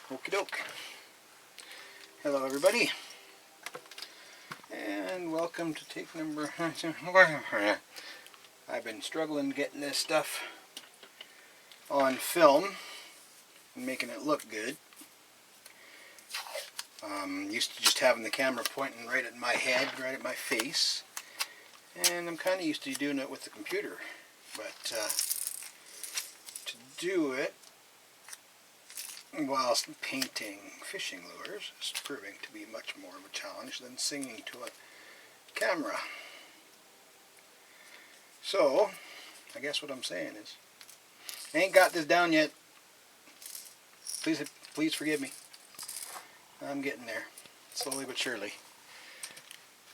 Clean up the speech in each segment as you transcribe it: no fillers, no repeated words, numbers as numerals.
Okie doke. Hello everybody, and welcome to take number. I've been struggling getting this stuff on film and making it look good. Used to just having the camera pointing right at my head, right at my face, and I'm kind of used to doing it with the computer, but to do it whilst painting fishing lures is proving to be much more of a challenge than singing to a camera. So, I guess what I'm saying is, I ain't got this down yet. Please forgive me. I'm getting there, slowly but surely.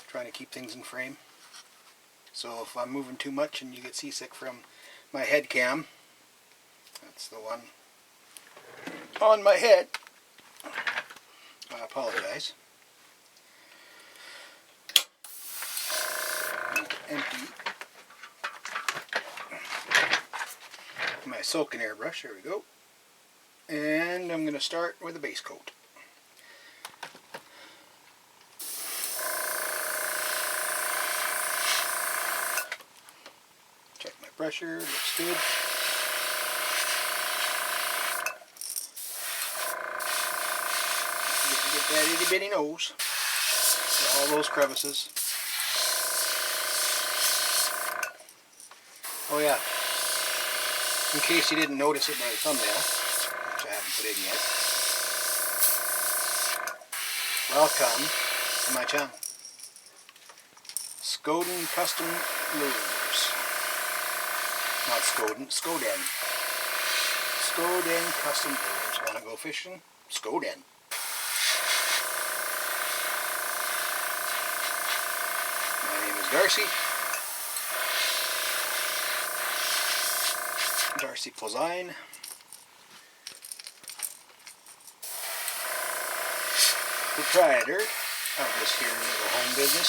Trying to keep things in frame. So if I'm moving too much and you get seasick from my head cam, that's the one on my head. I apologize. Need to empty my soaking airbrush. There we go. And I'm going to start with a base coat. Check my pressure, looks good. Get that itty bitty nose, all those crevices. Oh yeah, in case you didn't notice it by the thumbnail, which I haven't put in yet, welcome to my channel. Skoden Custom Lures. Not Skoden, Skoden. Skoden Custom Lures. Want to go fishing? Skoden. My name is Darcy. Darcy Plazine. Proprietor of this here little home business.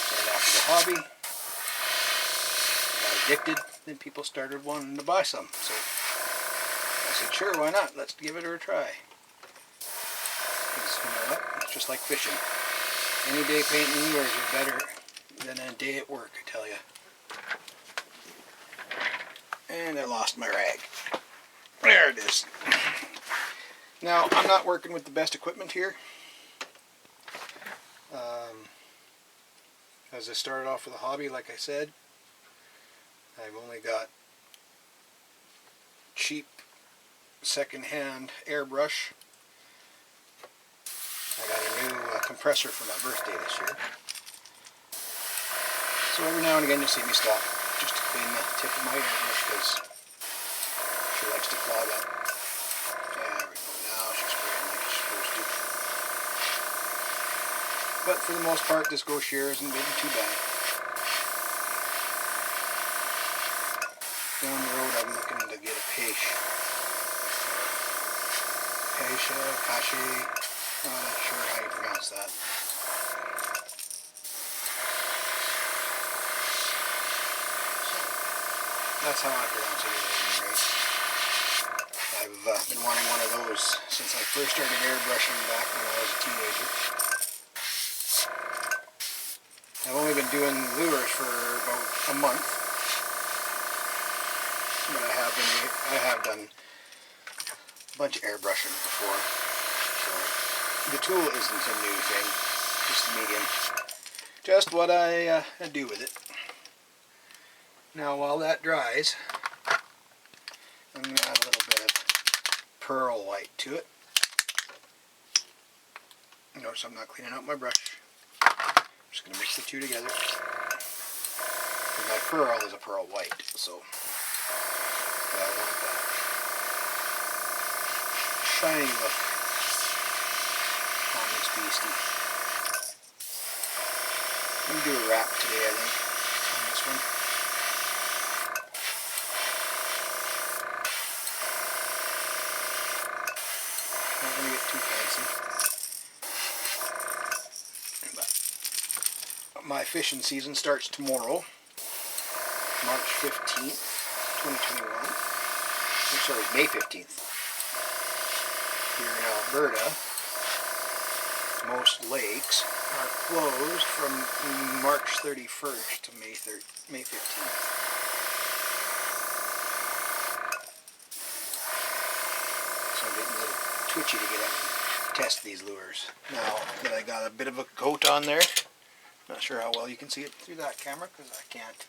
Started off as a hobby. Got addicted, then people started wanting to buy some. So I said, sure, why not? Let's give it a try. Because you know what? It's just like fishing. Any day painting lures is better than a day at work, I tell you. And I lost my rag. There it is. Now, I'm not working with the best equipment here. As I started off with a hobby, like I said, I've only got cheap second-hand airbrush. I got a new compressor for my birthday this year. So every now and again you'll see me stop just to clean the tip of my airbrush because she likes to clog up. There we go. Now she's spraying like she's supposed to. But for the most part, this ghost shear isn't too bad. Down the road, I'm looking to get a Pache. Pache, I'm not sure how you pronounce that. That's how I pronounce it at any rate. I've been wanting one of those since I first started airbrushing back when I was a teenager. I've only been doing lures for about a month, but I have done a bunch of airbrushing before. So the tool isn't a new thing, just a medium. Just what I do with it. Now while that dries, I'm going to add a little bit of pearl white to it. Notice I'm not cleaning out my brush. I'm just going to mix the two together. And my pearl is a pearl white, so I want that shiny look on this beastie. I'm going to do a wrap today, I think, on this one. Not going to get too fancy. But my fishing season starts tomorrow, March 15th, 2021. I'm sorry, May 15th. here in Alberta, most lakes are closed from March 31st to May 15th. So I'm getting a little twitchy to get out and test these lures. Now that I got a bit of a coat on there, not sure how well you can see it through that camera because I can't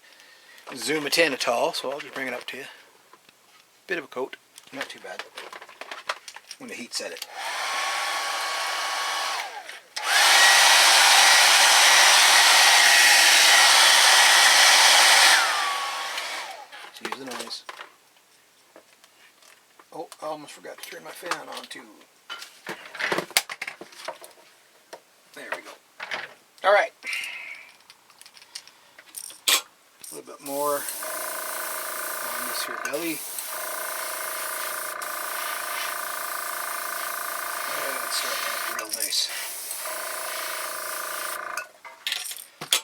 zoom it in at all, so I'll just bring it up to you. Bit of a coat, not too bad. I'm going to heat set it. Excuse the noise. Oh, I almost forgot to turn my fan on too. There we go. Alright. A little bit more on this here belly. It's starting out real nice.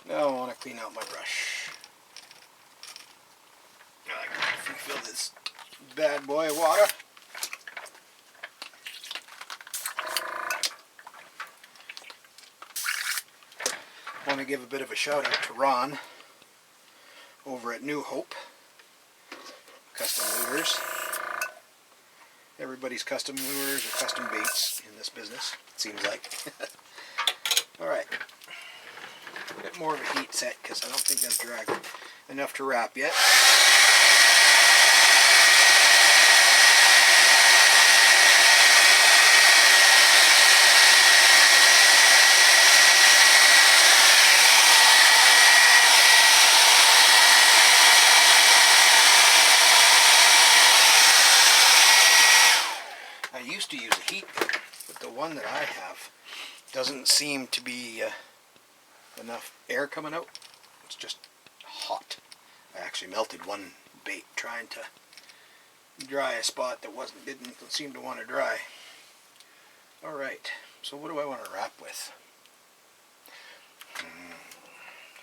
Now I want to clean out my brush. I can refill this bad boy of water. I want to give a bit of a shout out to Ron over at New Hope Custom Lures. Everybody's custom lures or custom baits in this business, it seems like. Alright, a bit more of a heat set because I don't think that's dragged enough to wrap yet. I used to use a heat gun, but the one that I have doesn't seem to be enough air coming out. It's just hot. I actually melted one bait trying to dry a spot that didn't seem to want to dry. Alright, so what do I want to wrap with?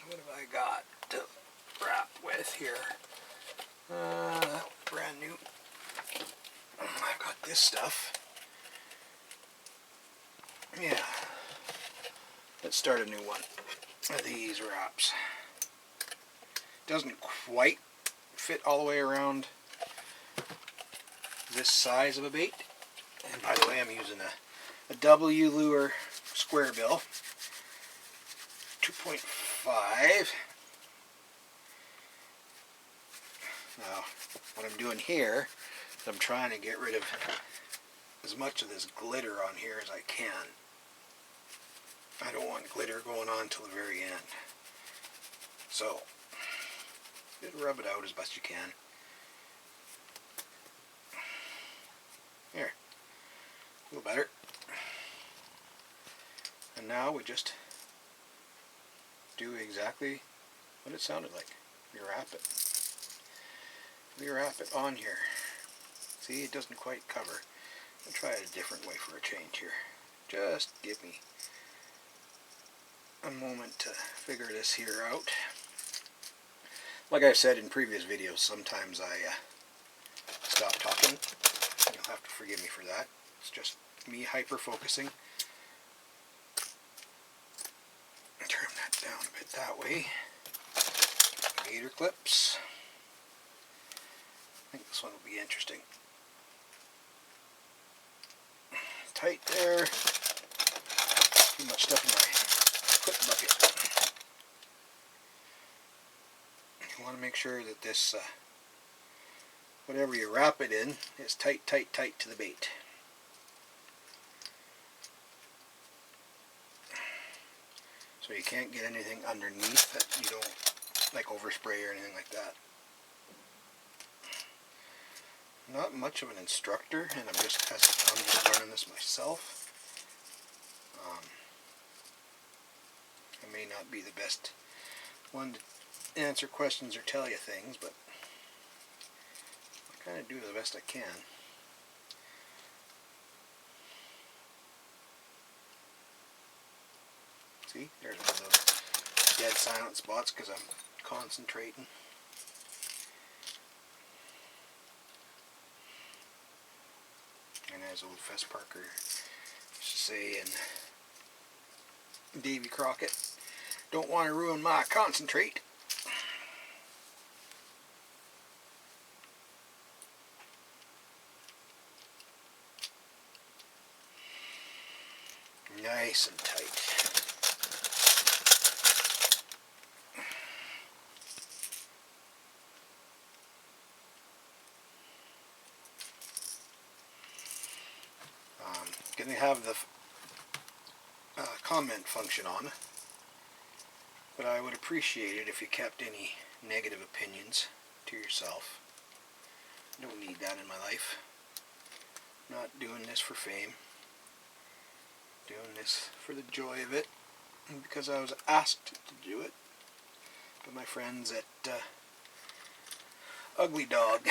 What have I got to wrap with here? Brand new. I've got this stuff. Yeah. Let's start a new one of these wraps. Doesn't quite fit all the way around this size of a bait. And by the way, I'm using a W lure square bill. 2.5. Now, what I'm doing here, I'm trying to get rid of as much of this glitter on here as I can. I don't want glitter going on till the very end. So, just rub it out as best you can. There. A little better. And now we just do exactly what it sounded like. We wrap it. We wrap it on here. See, it doesn't quite cover. I'll try it a different way for a change here. Just give me a moment to figure this here out. Like I've said in previous videos, sometimes I stop talking. You'll have to forgive me for that. It's just me hyper-focusing. Turn that down a bit that way. Gator clips. I think this one will be interesting. Tight there. Too much stuff in my clip bucket. You want to make sure that this, whatever you wrap it in, is tight, tight, tight to the bait. So you can't get anything underneath that you don't, like overspray or anything like that. Not much of an instructor, and I'm just learning this myself. I may not be the best one to answer questions or tell you things, but I kind of do the best I can. See, there's one of those dead silent spots because I'm concentrating. And then as old Fess Parker used to say in Davy Crockett. Don't want to ruin my concentrate. Nice and tight. Going to have the comment function on, but I would appreciate it if you kept any negative opinions to yourself. I don't need that in my life. I'm not doing this for fame. I'm doing this for the joy of it, and because I was asked to do it by my friends at Ugly Dog.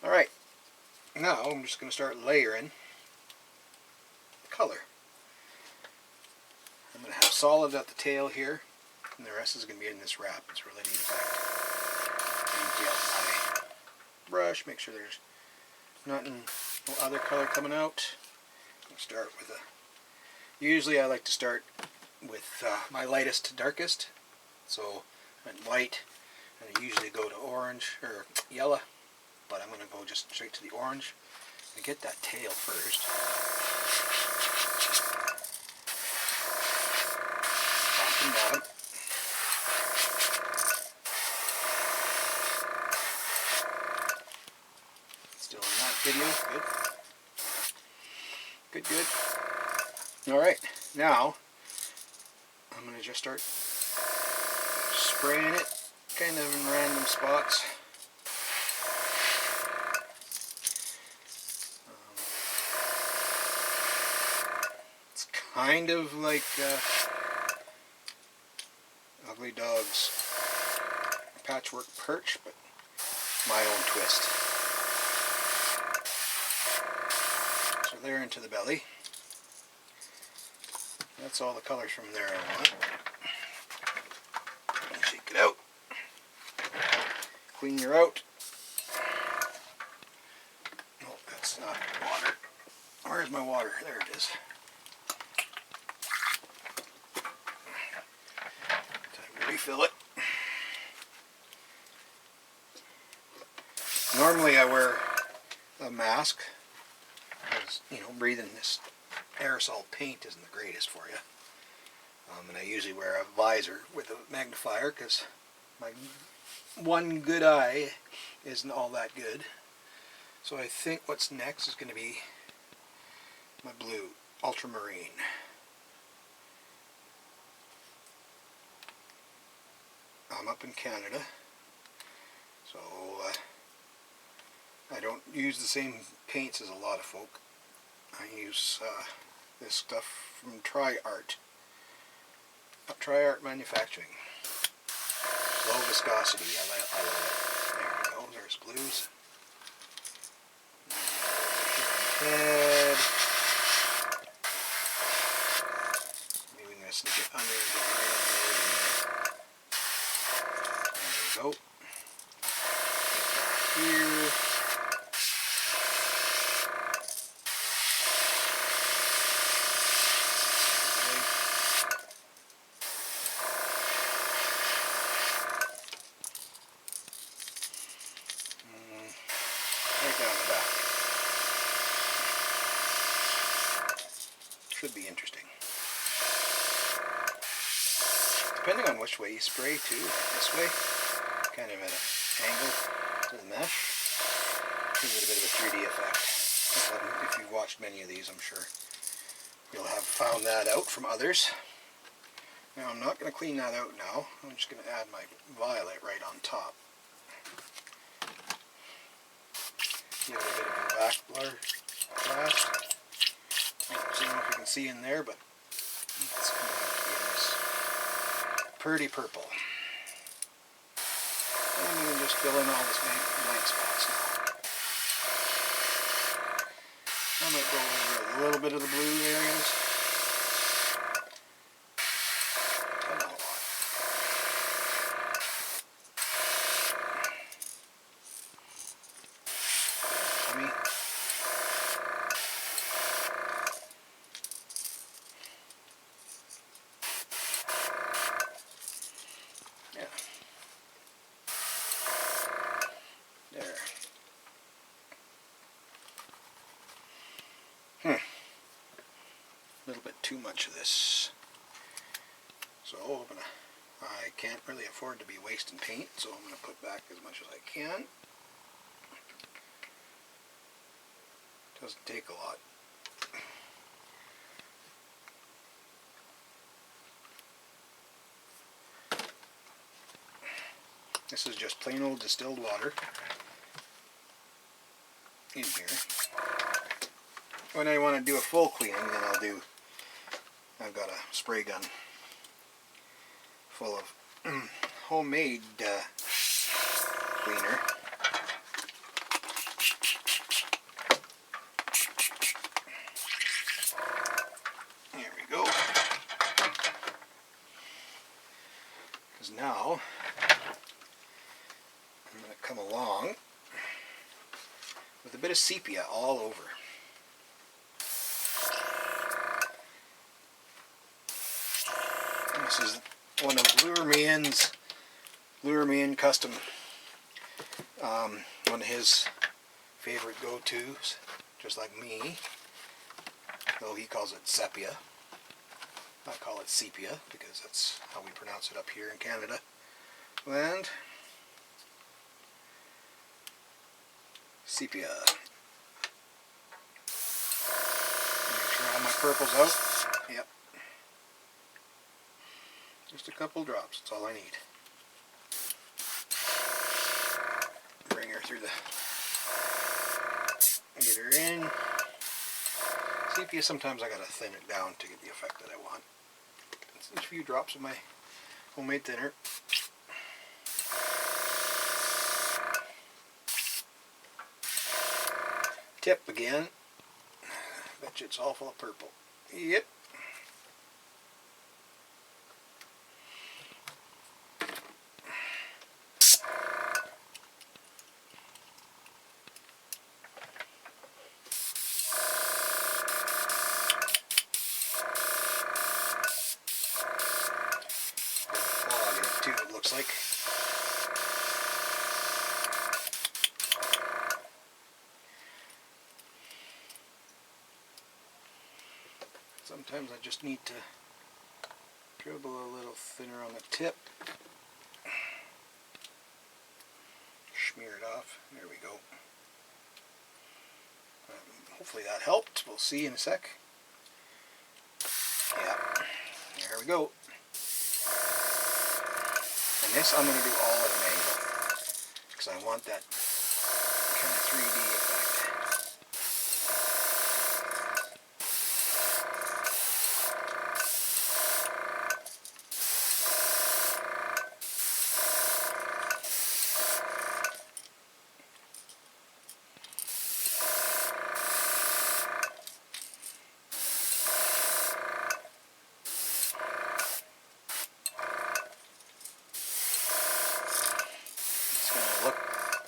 Alright, now I'm just going to start layering color. I'm going to have solid at the tail here, and the rest is going to be in this wrap. It's really neat effect. Empty out my brush, make sure there's nothing, no other color coming out. I'll start with usually I like to start with my lightest to darkest. So I'm white, and I usually go to orange or yellow, but I'm going to go just straight to the orange and get that tail first. Top and bottom. Still in that video, good. Good. Alright, now I'm going to just start spraying it kind of in random spots. It's kind of like Ugly Dog's patchwork perch, but my own twist. So they're into the belly. That's all the colors from there I want. Shake it out. Clean your out. Oh, that's not water. Where's my water? There it is. Time to refill it. Normally I wear a mask because, you know, breathing this aerosol paint isn't the greatest for you. And I usually wear a visor with a magnifier because my one good eye isn't all that good. So I think what's next is going to be my blue Ultramarine. I'm up in Canada, so I don't use the same paints as a lot of folk. I use this stuff from Tri-Art Manufacturing. Low viscosity, I love it. There we go, there's blues. Head. Maybe I'm going to sneak it under and get right under there. There we go. Here. Should be interesting. Depending on which way you spray too, like this way, kind of at an angle to the mesh, gives it a bit of a 3D effect. If you've watched many of these, I'm sure you'll have found that out from others. Now I'm not going to clean that out now, I'm just going to add my violet right on top. Give it a bit of a back blast. I don't know if you can see in there, but it's coming out to be this pretty purple. And I'm going to just fill in all this blank spots now. I might go over a little bit of the blue areas. But not a lot. Tummy. too much of this. So I can't really afford to be wasting paint, so I'm going to put back as much as I can. Doesn't take a lot. This is just plain old distilled water in here. When I want to do a full cleaning, then I've got a spray gun full of homemade cleaner. There we go. Because now I'm going to come along with a bit of sepia all over. And this is one of Ultramarine custom, one of his favorite go-tos, just like me, though he calls it Sepia. I call it Sepia because that's how we pronounce it up here in Canada. And Sepia. Make sure all my purple's out. Yep. Just a couple drops, that's all I need. Bring her through get her in. Sepia, sometimes I gotta thin it down to get the effect that I want. Just a few drops of my homemade thinner. Tip again. Bet you it's all full of purple. Yep. Clog in it too, it looks like. Sometimes I just need to dribble a little thinner on the tip. Smear it off. There we go. Hopefully that helped. We'll see in a sec. Yeah, there we go. And this I'm going to do all at an angle because I want that kind of 3D effect.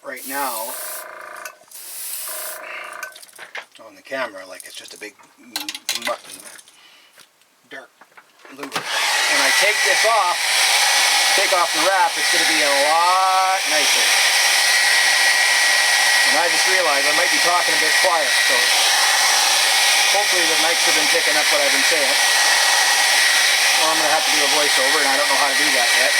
Right now on the camera like it's just a big dark lure. When I take this off, take off the wrap, it's going to be a lot nicer. And I just realized I might be talking a bit quiet, so hopefully the mics have been picking up what I've been saying. Well, I'm going to have to do a voiceover and I don't know how to do that yet.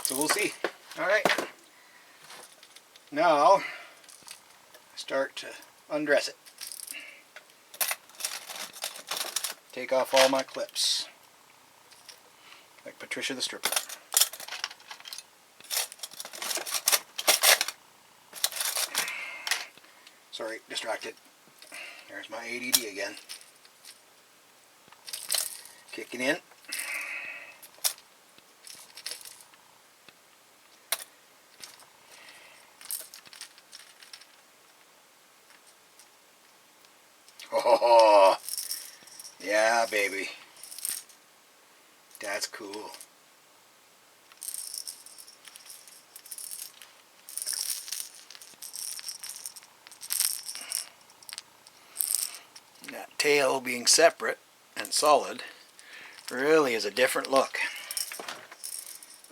So we'll see. Alright. Now, start to undress it. Take off all my clips. Like Patricia the stripper. Sorry, distracted. There's my ADD again. Kicking in. Oh, yeah, baby. That's cool. That tail being separate and solid really is a different look.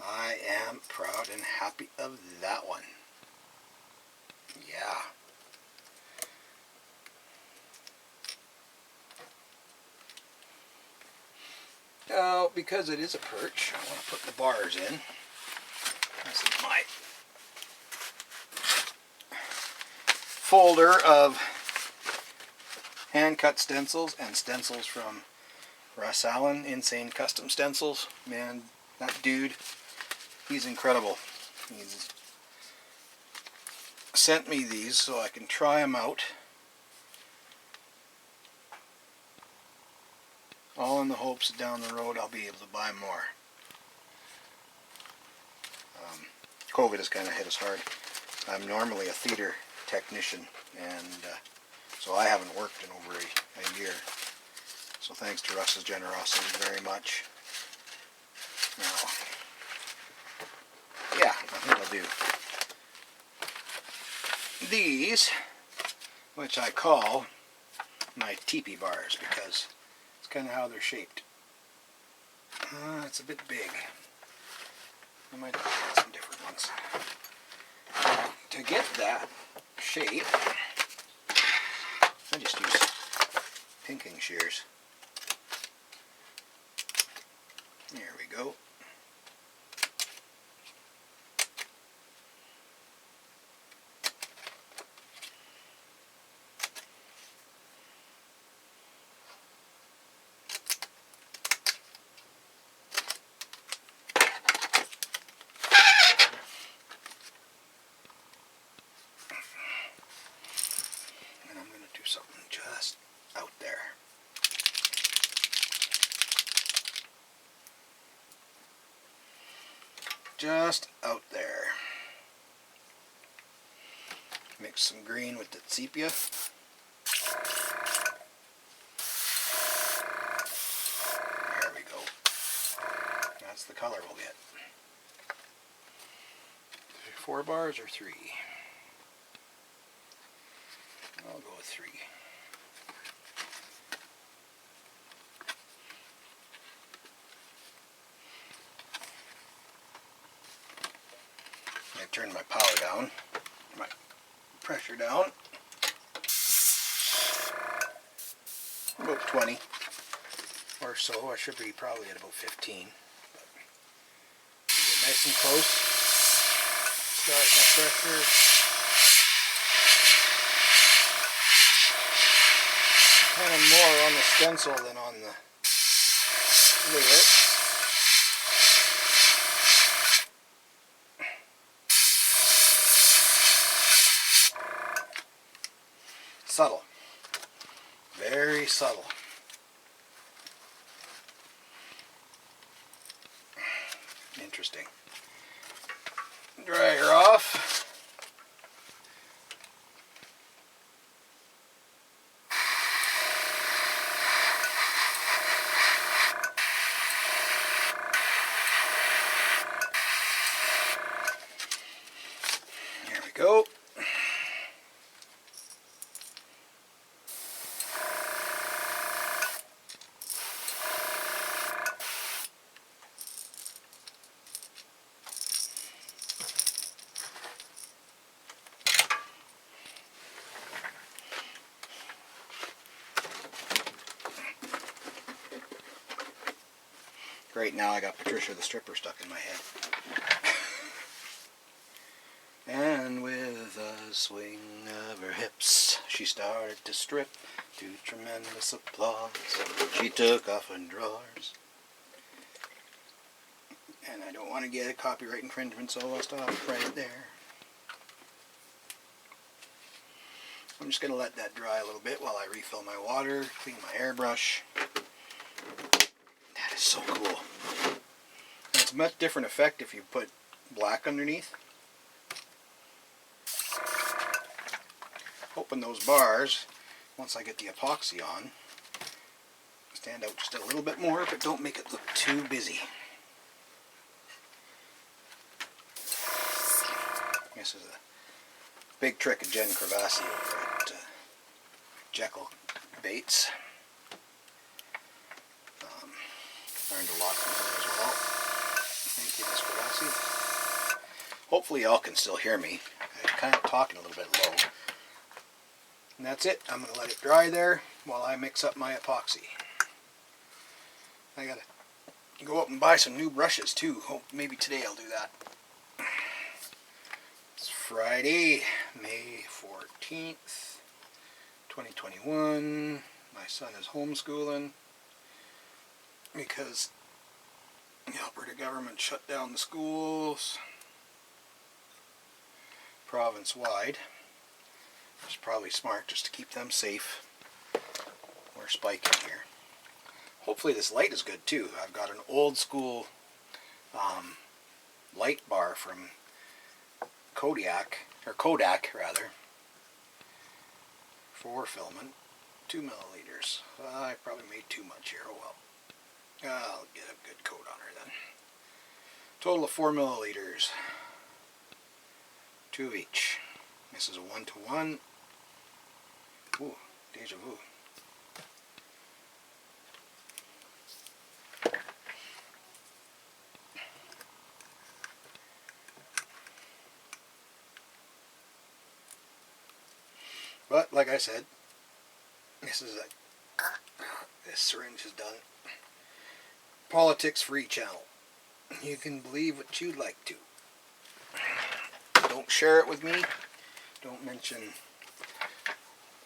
I am proud and happy of that one. Yeah. Now, because it is a perch, I want to put the bars in. This is my folder of hand-cut stencils and stencils from Russ Allen, Insane Custom Stencils. Man, that dude, he's incredible. He's sent me these so I can try them out. All in the hopes that down the road I'll be able to buy more. COVID has kind of hit us hard. I'm normally a theater technician, and so I haven't worked in over a year. So thanks to Russ's generosity very much. Now, yeah, I think I'll do these, which I call my teepee bars, because it's kind of how they're shaped. It's a bit big. I might have to get some different ones. To get that shape, I just use pinking shears. There we go. And I'm going to do something just out there. Just out there. Mix some green with the sepia. There we go. That's the color we'll get. 4 bars or 3? I'll go with 3. I turn my power down, my pressure down, about 20 or so. I should be probably at about 15. But get nice and close. Start my pressure. Kind of more on the stencil than on the lyric. Subtle. Very subtle. Interesting. Dry her off. There we go. Great, now I got Patricia the stripper stuck in my head. And with a swing of her hips, she started to strip to tremendous applause. She took off her drawers. And I don't want to get a copyright infringement, so I'll stop right there. I'm just going to let that dry a little bit while I refill my water, clean my airbrush. That is so cool. And it's a much different effect if you put black underneath. Hoping those bars, once I get the epoxy on, stand out just a little bit more, but don't make it look too busy. This is a big trick of Jen Cravassi over at Jekyll Baits. Learned a lot from her as well. Thank you, Ms. Cravassi. Hopefully y'all can still hear me. I'm kind of talking a little bit low. And that's it. I'm going to let it dry there while I mix up my epoxy. I got a go up and buy some new brushes too. Hope maybe today I'll do that. It's Friday, May 14th, 2021. My son is homeschooling because the Alberta government shut down the schools province-wide. It's probably smart just to keep them safe. We're spiking here. Hopefully this light is good too. I've got an old school light bar from Kodak rather, for filament, 2 milliliters. I probably made too much here. Oh well. I'll get a good coat on her then. Total of 4 milliliters. 2 of each. This is a 1-to-1. Ooh, deja vu. But like I said, this syringe is done. Politics free channel. You can believe what you'd like to. Don't share it with me. Don't mention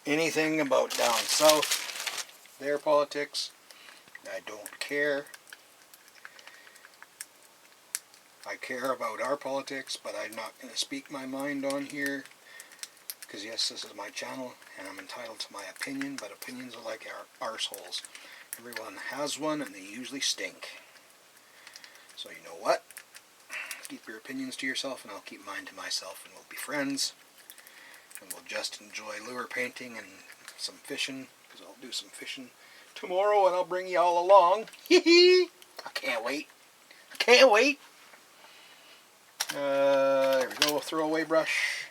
anything about down south, their politics. I don't care. I care about our politics, but I'm not going to speak my mind on here. Because yes, this is my channel, and I'm entitled to my opinion, but opinions are like arseholes. Everyone has one, and they usually stink. So you know what? Keep your opinions to yourself, and I'll keep mine to myself, and we'll be friends. And we'll just enjoy lure painting and some fishing, because I'll do some fishing tomorrow, and I'll bring you all along. Hee-hee! I can't wait. I can't wait! There we go, throwaway brush.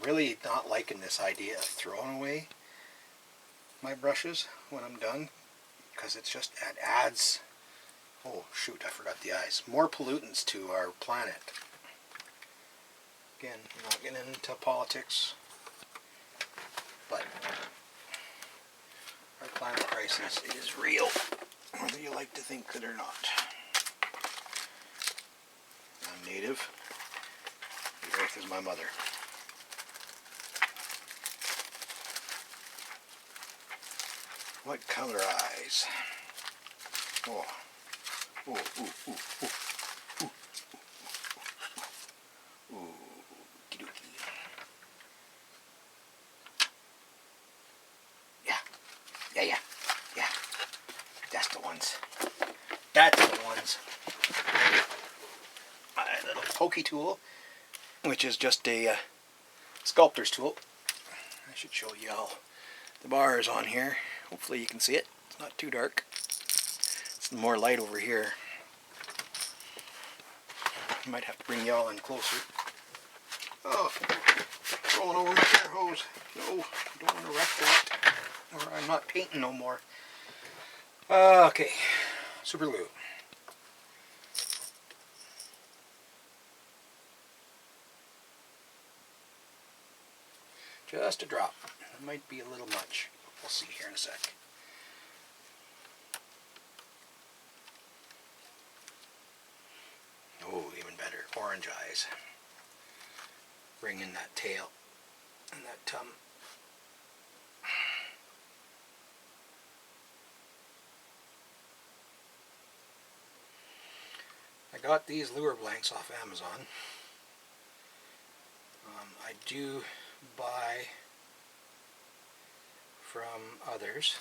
Really not liking this idea of throwing away my brushes when I'm done, because it adds, oh shoot, I forgot the eyes, more pollutants to our planet. Again, I'm not getting into politics, but our climate crisis is real, whether you like to think it or not. I'm native. The earth is my mother. What color eyes? Oh, ooh, ooh, ooh, ooh, ooh, ooh, ooh, yeah. That's the ones. That's the ones. My little pokey tool, which is just a sculptor's tool. I should show you all the bars on here. Hopefully you can see it. It's not too dark. It's more light over here. I might have to bring y'all in closer. Oh, rolling over my air hose. No, I don't want to wreck that. Or I'm not painting no more. Okay, super glue. Just a drop. It might be a little much. We'll see here in a sec. Oh, even better. Orange eyes. Bring in that tail and that tongue. I got these lure blanks off Amazon. I do buy from others,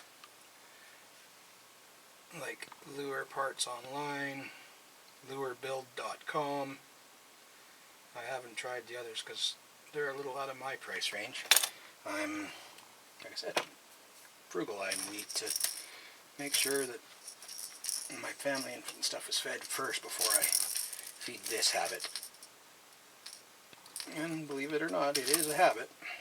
like Lure Parts Online, lurebuild.com. I haven't tried the others because they're a little out of my price range. I'm, like I said, frugal. I need to make sure that my family and stuff is fed first before I feed this habit. And believe it or not, it is a habit.